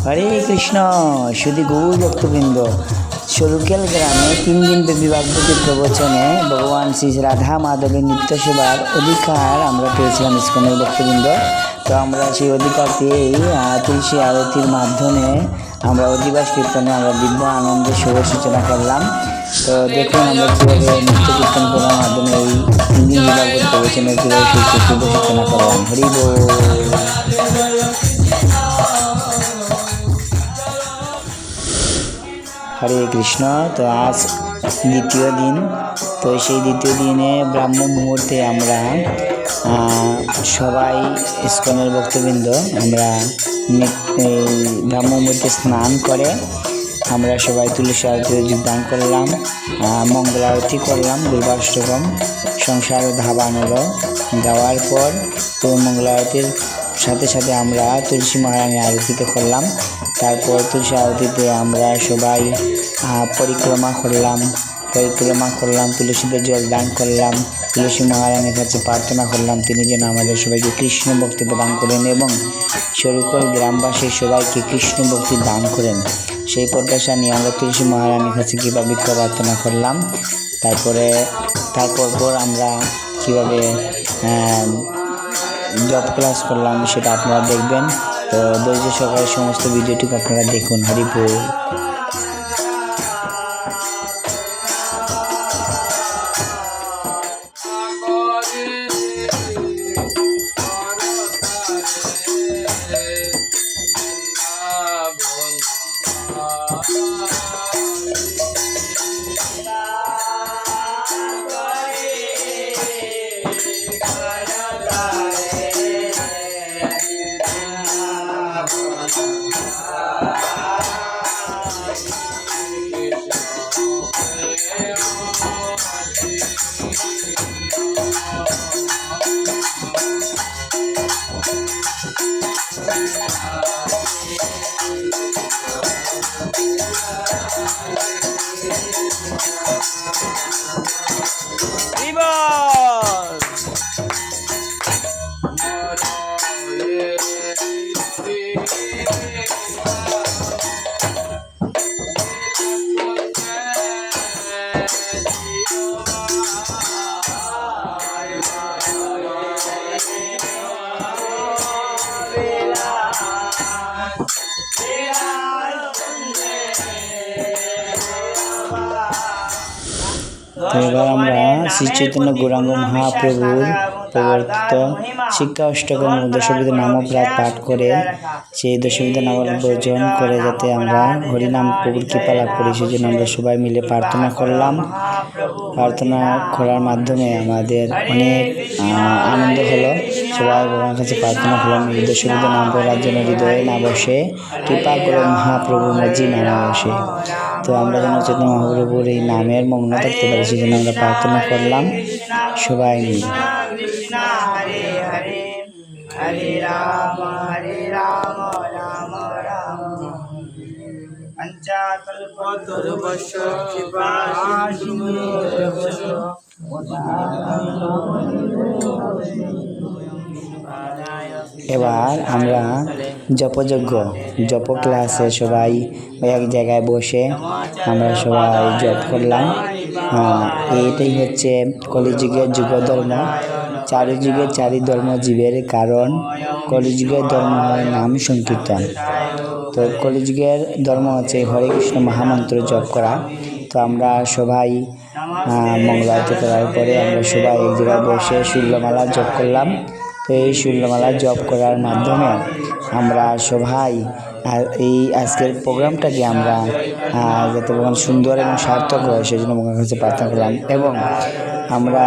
হরে কৃষ্ণ। শুধু গৌর ভক্তবৃন্দ, সরুকেল গ্রামে 3 দিন ব্যাপী ভাগবতী প্রবচনে ভগবান শ্রী রাধা মাধবের নিত্য সেবার অধিকার আমরা পেয়েছিলাম ইস্কনের ভক্তবৃন্দ। তো আমরা সেই অধিকার পেয়েই তুলসী আরতির মাধ্যমে আমরা অধিবাস কীর্তনে আমরা দিব্য আনন্দের শুভ সূচনা করলাম। তো দেখুন আমরা কীভাবে নিত্য কীর্তন করার মাধ্যমে এই 3 দিন ভাগবত প্রবচনের কীভাবে শুভ সূচনা করলাম। হরি বল। হরে কৃষ্ণ। তো আজ দ্বিতীয় দিন। তো সেই দ্বিতীয় দিনে ব্রাহ্ম মুহূর্তে আমরা সবাই ইস্কনের ভক্তবৃন্দ আমরা ব্রাহ্ম মুহূর্তে স্নান করে আমরা সবাই তুলসী আরতিতে যোগদান করলাম, মঙ্গল আরতি করলাম, দুর্গাষ্টকম সংসার ধাবান হলো গাওয়ার পর তো মঙ্গল আরতির সাথে সাথে আমরা তুলসী মহারানী আরতিতে করলাম। তারপর তুলসী আরতিতে আমরা সবাই পরিক্রমা করলাম, তুলসীতে জল দান করলাম, তুলসী মহারানীর কাছে প্রার্থনা করলাম তিনি যেন আমাদের সবাইকে কৃষ্ণ ভক্তি প্রদান করেন এবং সরুকল গ্রামবাসীর সবাইকে কৃষ্ণ ভক্তি দান করেন। সেই প্রত্যাশা নিয়ে আমরা তুলসী মহারানীর কাছে কৃপা ভিক্ষা প্রার্থনা করলাম। তারপর আমরা কীভাবে জব ক্লাস করলাম সেটা আপনারা দেখবেন। তো ধৈর্য সহকারে সমস্ত ভিডিওটুকু আপনারা দেখুন। হরি বল। তো এবার আমরা শ্রী চৈতন্য গৌরাঙ্গ মহাপ্রভুর প্রবর্তিত শিক্ষা অষ্টকের দশবিধ নামপ্রাত পাঠ করে সেই দশবিধ নামবর্জন করে যাতে আমরা হরিনাম প্রভুর কৃপা লাভ করি সেই জন্য আমরা সবাই মিলে প্রার্থনা করলাম। প্রার্থনা করার মাধ্যমে আমাদের অনেক আনন্দ হলো। সবাই ভগবানের কাছে প্রার্থনা করলাম এই দশবিধ নাম পড়ার জন্য হৃদয়ে না বসে কৃপা করো মহাপ্রভু মজি না বসে। তো আমরা যেন চৈতন্য মহাপ্রভুর এই নামের মগ্ন থাকতে পারি সেই জন্য আমরা প্রার্থনা করলাম সবাই মিলে। হরে রাম রাম রাম পঞ্চাকল্পতরুবশ্য কৃপাসিন্ধুভ্যশ্চ। এবার আমরা জপ ক্লাসে সবাই এক জায়গায় বসে আমরা সবাই জপ করলাম। এইটাই হচ্ছে কলিযুগের যুগধর্ম, চারিযুগের চারি ধর্ম জীবের কারণ। কলিযুগের ধর্ম হয় নাম সংকীর্তন। তো কলিযুগের ধর্ম হচ্ছে হরে কৃষ্ণ মহামন্ত্র জপ করা। তো আমরা সবাই মঙ্গলারতি করার পরে আমরা সবাই এক জায়গায় বসে শূল্যমালা জপ করলাম। তো এই শূল্যমালা জপ করার মাধ্যমে আমরা সবাই এই আজকের প্রোগ্রামটাকে আমরা যাতে সুন্দর এবং সার্থক হয় সেই জন্য ভগবানের কাছে প্রার্থনা করলাম। এবং আমরা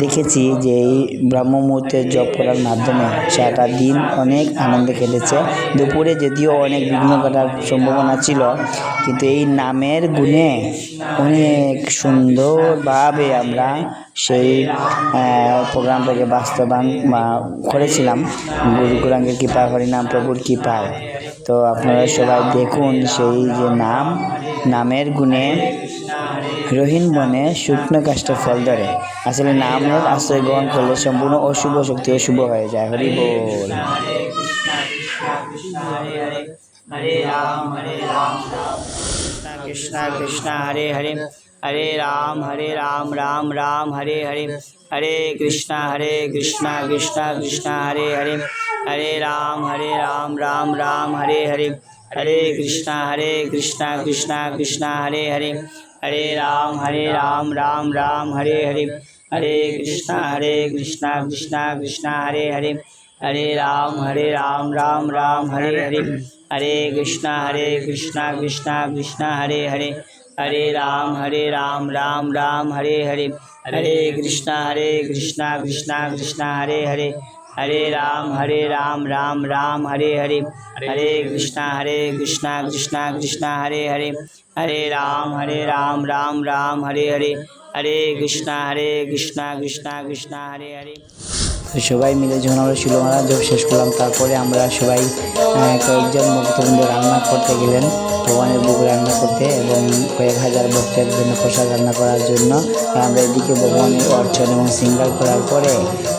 দেখেছি যে এই ব্রাহ্ম মুহূর্তে জপ করার মাধ্যমে সারাটা দিন অনেক আনন্দে কেটেছে। দুপুরে যদিও অনেক বিঘ্ন ঘটার সম্ভাবনা ছিল, কিন্তু এই নামের গুণে অনেক সুন্দরভাবে আমরা সেই প্রোগ্রামটাকে বাস্তবায়ন করেছিলাম গুরু গৌরাঙ্গের কৃপা, হরিনাম প্রভুর কৃপায়। তো আপনারা সবাই দেখুন সেই যে নামের গুণে রহিন বনে শুকনো কাষ্ঠে ফল ধরে। আসলে নামের আশ্রয় গ্রহণ করলে সম্পূর্ণ অশুভ শক্তি অশুভ হয়ে যায়। হরি বল। हरे राम कृष्ण कृष्ण हरे हरे, हरे राम राम राम हरे हरे, हरे कृष्ण कृष्ण कृष्ण हरे हरे, हरे राम राम राम हरे हरे, हरे कृष्ण कृष्ण कृष्ण हरे हरे, हरे राम राम राम हरे हरे, हरे कृष्ण कृष्ण कृष्ण हरे हरे, हरे राम राम राम हरे हरे, हरे कृष्ण कृष्ण कृष्ण हरे हरे, हरे राम राम राम हरे हरे, हरे कृष्ण कृष्ण कृष्ण हरे हरे, हरे राम राम राम हरे हरे, हरे कृष्ण कृष्ण कृष्ण हरे हरे, हरे राम राम राम हरे हरे, हरे कृष्ण कृष्ण कृष्ण हरे हरे। তো সবাই মিলে যখন আমরা শিলমারা জব শেষ করলাম, তারপরে আমরা সবাই কয়েকজন ভক্তবৃন্দ রান্না করতে গেলেন ভগবানের ভোগ রান্না করতে, এবং কয়েক হাজার ভক্তের জন্য প্রসাদ রান্না করার জন্য। আমরা এদিকে ভগবানের অর্চন এবং শৃঙ্গার করার পরে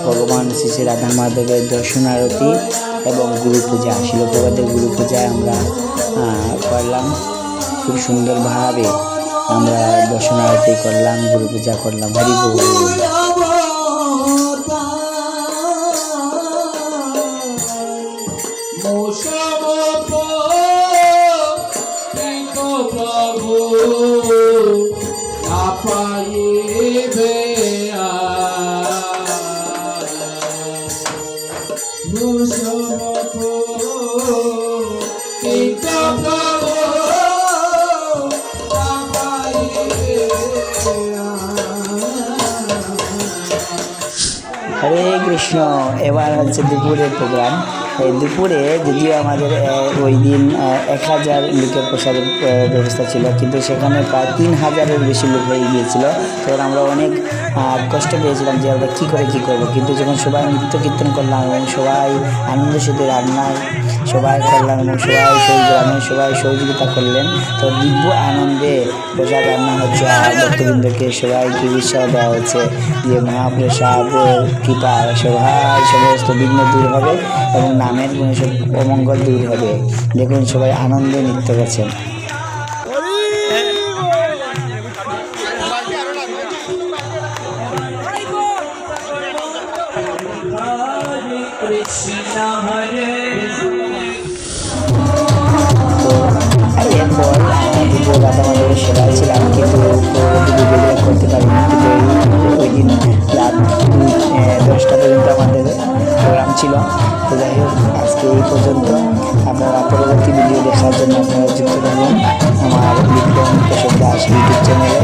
ভগবান শ্রী শ্রী রাধা মাধবের দর্শন আরতি এবং গুরু পূজা, শিলপ্রপাতের গুরু পূজায় আমরা করলাম। খুব সুন্দরভাবে আমরা দর্শন আরতি করলাম, গুরু পূজা করলাম। হরি বল। হরে কৃষ্ণ। এবার হচ্ছে দুপুরের প্রোগ্রাম। এই দুপুরে যদিও আমাদের ওই দিন 1000 লোকের প্রসাদের ব্যবস্থা ছিল, কিন্তু সেখানে প্রায় 3000-এর বেশি লোক হয়ে গিয়েছিল। তখন আমরা অনেক কষ্ট পেয়েছিলাম যে আমরা কী করবো, কিন্তু যখন সবাই নৃত্য কীর্তন করলাম এবং সবাই আনন্দের সাথে রান্নায় সবাই করলাম এবং সবাই সহযোগিতা করলেন, তো দিব্য আনন্দে প্রসাদ রান্না হচ্ছে আর ভক্তবৃন্দকে সবাইকে উৎসাহ দেওয়া হচ্ছে যে মহাপ্রসাদের কৃপায় সমস্ত বিঘ্ন দূর হবে এবং নামের কোনো সব অমঙ্গল দূর হবে। দেখুন সবাই আনন্দে নৃত্য করছেন। এরপর দ্বিতীয় রাধা মাধবের সেবায় ছিলাম, কিন্তু ভিডিও করতে পারিনি। কিন্তু ওই দিন রাত 10টা পর্যন্ত আমাদের প্রোগ্রাম ছিল। তো যাই হোক, আজকে এই পর্যন্ত। আপনারা পরবর্তী ভিডিও দেখার জন্য আপনারা যুক্ত থাকুন আমার বিক্রম কেশব দাস ইউটিউব চ্যানেলে।